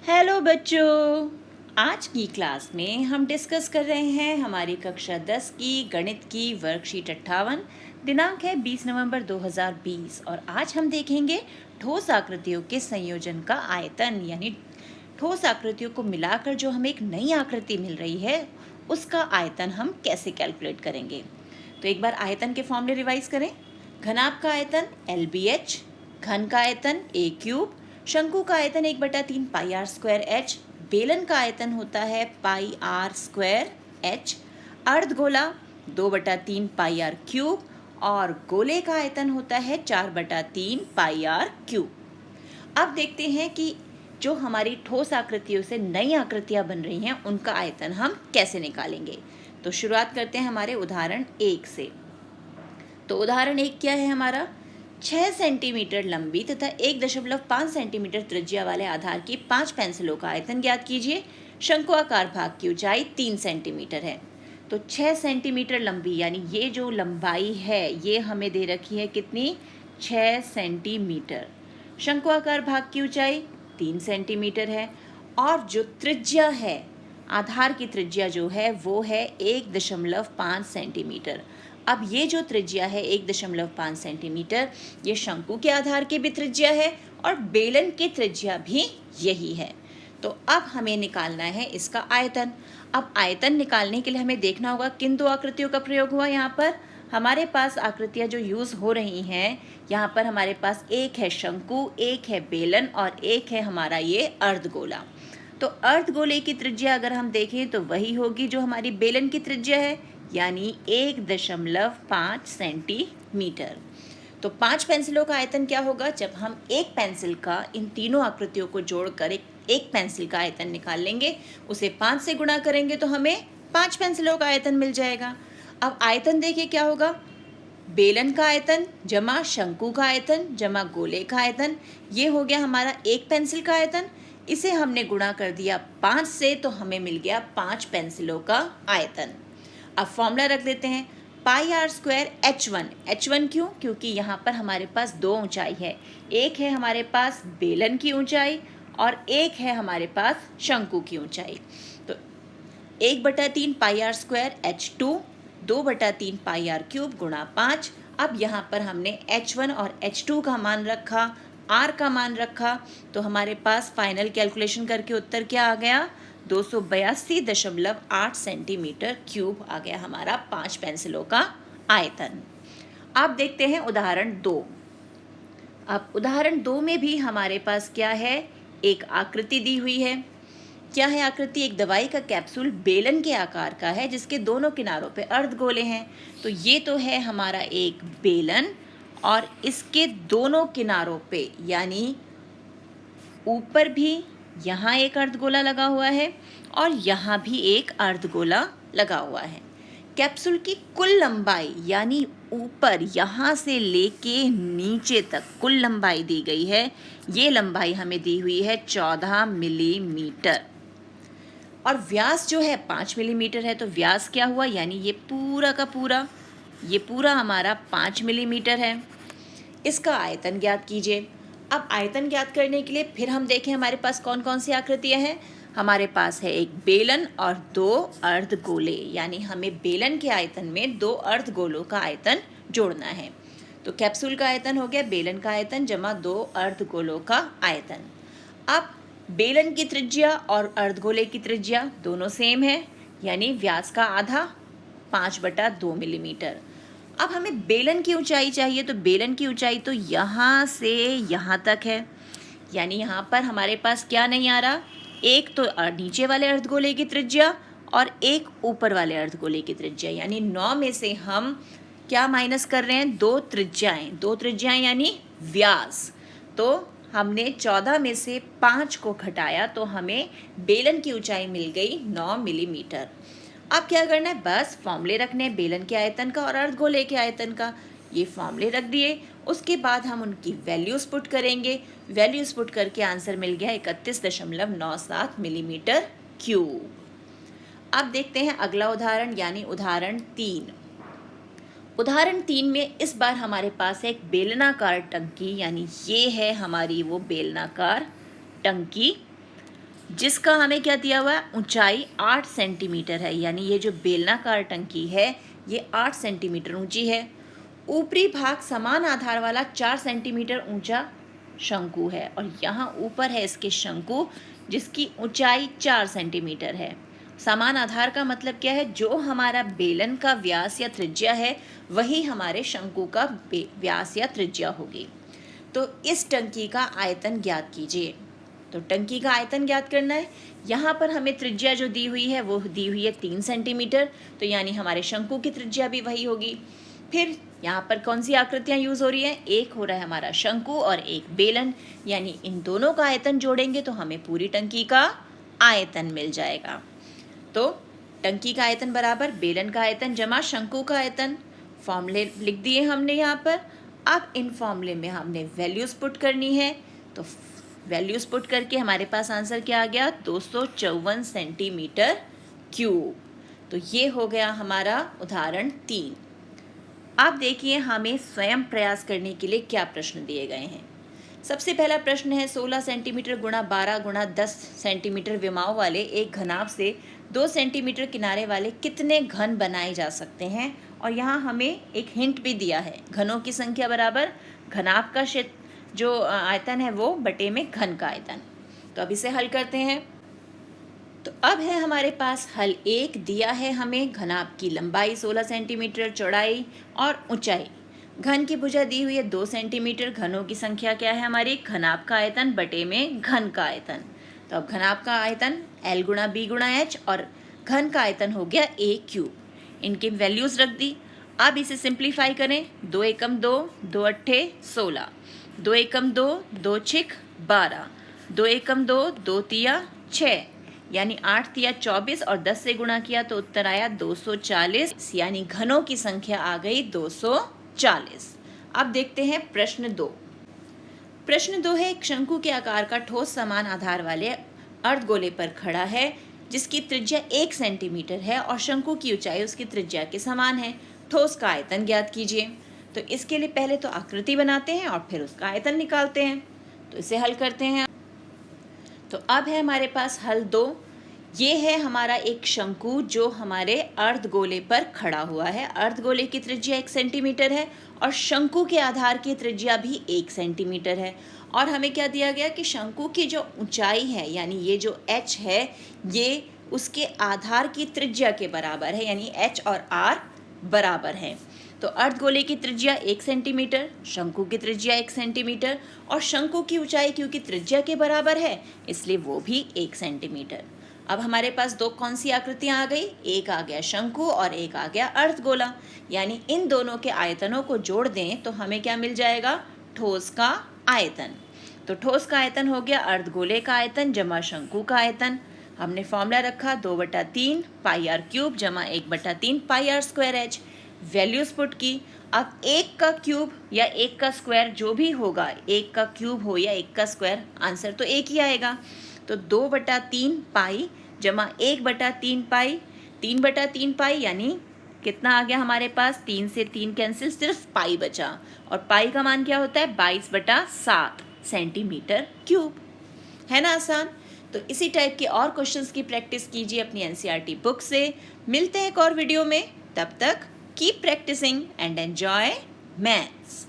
Hello बच्चों, आज की क्लास में हम डिस्कस कर रहे हैं हमारी कक्षा 10 की गणित की वर्कशीट 58। दिनांक है 20 नवंबर 2020 और आज हम देखेंगे ठोस आकृतियों के संयोजन का आयतन, यानी ठोस आकृतियों को मिलाकर जो हमें एक नई आकृति मिल रही है उसका आयतन हम कैसे कैलकुलेट करेंगे। तो एक बार आयतन के फॉर्मूले रिवाइज करें। घनाभ का आयतन LBH, घन का आयतन A क्यूब, शंकु का आयतन 1/3 पाई आर स्क्वायर एच, बेलन का आयतन होता है पाई आर स्क्वायर एच, अर्धगोला 2/3 पाई आर क्यूब और गोले का आयतन होता है 4/3 पाई आर क्यूब। अब देखते हैं कि जो हमारी ठोस आकृतियों से नई आकृतियां बन रही हैं उनका आयतन हम कैसे निकालेंगे। तो शुरुआत करते हैं हमारे उदाहरण 1 से। तो उदाहरण 1 क्या है हमारा, 6 सेंटीमीटर लंबी तथा 1.5 सेंटीमीटर त्रिज्या वाले आधार की 5 पेंसिलों का आयतन ज्ञात कीजिए। शंकुआकार भाग की ऊंचाई 3 सेंटीमीटर है। तो 6 सेंटीमीटर लंबी, यानी ये जो लंबाई है ये हमें दे रखी है कितनी, 6 सेंटीमीटर। शंकुआकार भाग की ऊंचाई 3 सेंटीमीटर है और जो त्रिज्या है, आधार की त्रिज्या जो है वो है 1.5 सेंटीमीटर। अब ये जो त्रिज्या है 1.5 सेंटीमीटर, ये शंकु के आधार की भी त्रिज्या है और बेलन की त्रिज्या भी यही है। तो अब हमें निकालना है इसका आयतन। अब आयतन निकालने के लिए हमें देखना होगा किन दो आकृतियों का प्रयोग हुआ। यहाँ पर हमारे पास आकृतियाँ जो यूज़ हो रही हैं, यहाँ पर हमारे पास एक है शंकु, एक है बेलन और एक है हमारा ये अर्धगोला। तो अर्धगोले की त्रिज्या अगर हम देखें तो वही होगी जो हमारी बेलन की त्रिज्या है, यानी 1.5 सेंटीमीटर। तो 5 पेंसिलों का आयतन क्या होगा, जब हम एक पेंसिल का इन तीनों आकृतियों को जोड़कर एक पेंसिल का आयतन निकाल लेंगे, उसे 5 से गुणा करेंगे तो हमें 5 पेंसिलों का आयतन मिल जाएगा। अब आयतन देखिए क्या होगा, बेलन का आयतन जमा शंकु का आयतन जमा गोले का आयतन, ये हो गया हमारा एक पेंसिल का आयतन। इसे हमने गुणा कर दिया 5 से तो हमें मिल गया 5 पेंसिलों का आयतन। अब फॉर्मूला रख देते हैं, पाई आर स्क्वायर H1 क्यों, क्योंकि यहाँ पर हमारे पास दो ऊंचाई है, एक है हमारे पास बेलन की ऊंचाई और एक है हमारे पास शंकु की ऊंचाई। तो 1/3 pi r square H2 2/3 pi r cube गुणा 5। अब यहाँ पर हमने H1 और H2 का मान रखा, R का मान रखा, तो हमारे पास फाइनल कैलकुलेशन करके उत्तर क्या आ गया, 282.8 सेंटीमीटर क्यूब आ गया हमारा 5 पेंसिलों का आयतन। अब देखते हैं उदाहरण 2। अब उदाहरण 2 में भी हमारे पास क्या है, एक आकृति दी हुई है। क्या है आकृति, एक दवाई का कैप्सूल बेलन के आकार का है जिसके दोनों किनारों पे अर्धगोले हैं। तो ये तो है हमारा एक बेलन और इसके दोनों किनारों पे, यानी ऊपर भी यहाँ एक अर्धगोला लगा हुआ है और यहाँ भी एक अर्धगोला लगा हुआ है। कैप्सूल की कुल लंबाई, यानी ऊपर यहाँ से लेके नीचे तक कुल लंबाई दी गई है। ये लंबाई हमें दी हुई है 14 मिलीमीटर और व्यास जो है 5 मिलीमीटर है। तो व्यास क्या हुआ, यानी ये पूरा का पूरा, ये पूरा हमारा 5 मिलीमीटर है। इसका आयतन ज्ञात कीजिए। अब आयतन ज्ञात करने के लिए फिर हम देखें हमारे पास कौन कौन सी आकृतियां हैं। हमारे पास है एक बेलन और 2 अर्धगोले, यानी हमें बेलन के आयतन में 2 अर्धगोलों का आयतन जोड़ना है। तो कैप्सूल का आयतन हो गया बेलन का आयतन जमा 2 अर्धगोलों का आयतन। अब बेलन की त्रिज्या और अर्धगोले की त्रिज्या दोनों सेम है, यानी व्यास का आधा 5/2 मिलीमीटर। अब हमें बेलन की ऊंचाई चाहिए, तो बेलन की ऊंचाई तो यहाँ से यहाँ तक है, यानी यहाँ पर हमारे पास क्या नहीं आ रहा, एक तो नीचे वाले अर्धगोले की त्रिज्या और एक ऊपर वाले अर्धगोले की त्रिज्या, यानी 9 में से हम क्या माइनस कर रहे हैं, दो त्रिज्याएं यानी व्यास। तो हमने 14 में से 5 को घटाया तो हमें बेलन की ऊंचाई मिल गई 9 मिलीमीटर। अब क्या करना है, बस फॉर्मूले रखने हैं बेलन के आयतन का और अर्धगोले के आयतन का। ये फॉर्मूले रख दिए, उसके बाद हम उनकी वैल्यूज पुट करेंगे। वैल्यूज पुट करके आंसर मिल गया 31.97 मिलीमीटर क्यूब। अब देखते हैं अगला उदाहरण, यानी उदाहरण 3। उदाहरण 3 में इस बार हमारे पास एक बेलनाकार टंकी, यानी ये है हमारी वो बेलनाकार टंकी। जिसका हमें क्या दिया हुआ है, ऊंचाई 8 सेंटीमीटर है, यानी ये जो बेलनाकार टंकी है ये 8 सेंटीमीटर ऊंची है। ऊपरी भाग समान आधार वाला 4 सेंटीमीटर ऊंचा शंकु है और यहाँ ऊपर है इसके शंकु जिसकी ऊंचाई 4 सेंटीमीटर है। समान आधार का मतलब क्या है, जो हमारा बेलन का व्यास या त्रिज्या है वही हमारे शंकु का व्यास या त्रिज्या होगी। तो इस टंकी का आयतन ज्ञात कीजिए। तो टंकी का आयतन ज्ञात करना है। यहाँ पर हमें त्रिज्या जो दी हुई है वो दी हुई है 3 सेंटीमीटर, तो यानी हमारे शंकु की त्रिज्या भी वही होगी। फिर यहाँ पर कौन सी आकृतियाँ यूज हो रही हैं, एक हो रहा है हमारा शंकु और एक बेलन, यानी इन दोनों का आयतन जोड़ेंगे तो हमें पूरी टंकी का आयतन मिल जाएगा। तो टंकी का आयतन बराबर बेलन का आयतन जमा शंकु का आयतन। फॉर्मूले लिख दिए हमने यहाँ पर। अब इन फॉर्मूले में हमने वैल्यूज़ पुट करनी है, तो वैल्यूज़ पुट करके हमारे पास आंसर क्या आ गया, 254 सेंटीमीटर क्यूब। तो ये हो गया हमारा उदाहरण 3। अब देखिए हमें स्वयं प्रयास करने के लिए क्या प्रश्न दिए गए हैं। सबसे पहला प्रश्न है 16 सेंटीमीटर गुणा 12 गुणा 10 सेंटीमीटर विमाओं वाले एक घनाभ से 2 सेंटीमीटर किनारे वाले कितने घन बनाए जा सकते हैं। और यहाँ हमें एक हिंट भी दिया है, घनों की संख्या बराबर घनाभ का क्षेत्र जो आयतन है वो बटे में घन का आयतन। तो अब इसे हल करते हैं। तो अब है हमारे पास हल 1 दिया है हमें, घनाभ की लंबाई 16 सेंटीमीटर, चौड़ाई और ऊंचाई। घन की भुजा दी हुई है 2 सेंटीमीटर, घनों की संख्या क्या है हमारी, घनाभ का आयतन बटे में घन का आयतन। तो अब घनाभ का आयतन L गुणा B गुणा H और घन का आयतन हो गया A क्यूब। इनकी वैल्यूज़ रख दी। अब इसे सिंप्लीफाई करें, 2 एकम 2, 2 अट्ठे 16, 2 एकम 2, 2 छिक 12, 2 एकम 2, 2 तिया 6, यानी 8 तिया 24 और 10 से गुणा किया तो उत्तर आया 240, यानी घनों की संख्या आ गई 240। अब देखते हैं प्रश्न 2। प्रश्न 2 है, एक शंकु के आकार का ठोस समान आधार वाले अर्धगोले पर खड़ा है जिसकी त्रिज्या 1 सेंटीमीटर है और शंकु की ऊंचाई उसकी त्रिज्या के समान है। ठोस का आयतन ज्ञात कीजिए। तो इसके लिए पहले तो आकृति बनाते हैं और फिर उसका आयतन निकालते हैं। तो इसे हल करते हैं। तो अब है हमारे पास हल 2। ये है हमारा एक शंकु जो हमारे अर्धगोले पर खड़ा हुआ है। अर्धगोले की त्रिज्या 1 सेंटीमीटर है और शंकु के आधार की त्रिज्या भी 1 सेंटीमीटर है। और हमें क्या दिया गया कि शंकु की जो ऊंचाई है यानी ये जो h है ये उसके आधार की त्रिज्या के बराबर है, यानी h और r बराबर हैं। तो अर्धगोले की त्रिज्या 1 सेंटीमीटर, शंकु की त्रिज्या 1 सेंटीमीटर और शंकु की ऊंचाई क्योंकि त्रिज्या के बराबर है इसलिए वो भी 1 सेंटीमीटर। अब हमारे पास दो कौन सी आकृतियां आ गई, एक आ गया शंकु और एक आ गया अर्धगोला, यानी इन दोनों के आयतनों को जोड़ दें तो हमें क्या मिल जाएगा, ठोस का आयतन। तो ठोस का आयतन हो गया अर्धगोले का आयतन जमा शंकु का आयतन। हमने फॉर्मूला रखा 2/3 पाई आर क्यूब जमा 1/3 pi r square h. Values put की। अब 1 का क्यूब या 1 का स्क्वायर जो भी होगा, 1 का क्यूब हो या 1 का स्क्वायर, आंसर तो एक ही आएगा। तो 2/3 पाई जमा 1/3 पाई, 3/3 पाई यानी कितना आ गया हमारे पास, 3 से 3 कैंसिल, सिर्फ पाई बचा। और पाई का मान क्या होता है, 22/7 सेंटीमीटर क्यूब। है ना आसान। तो इसी टाइप के और क्वेश्चंस की प्रैक्टिस कीजिए अपनी एनसीईआरटी बुक से। मिलते हैं एक और वीडियो में, तब तक keep practising and enjoy maths.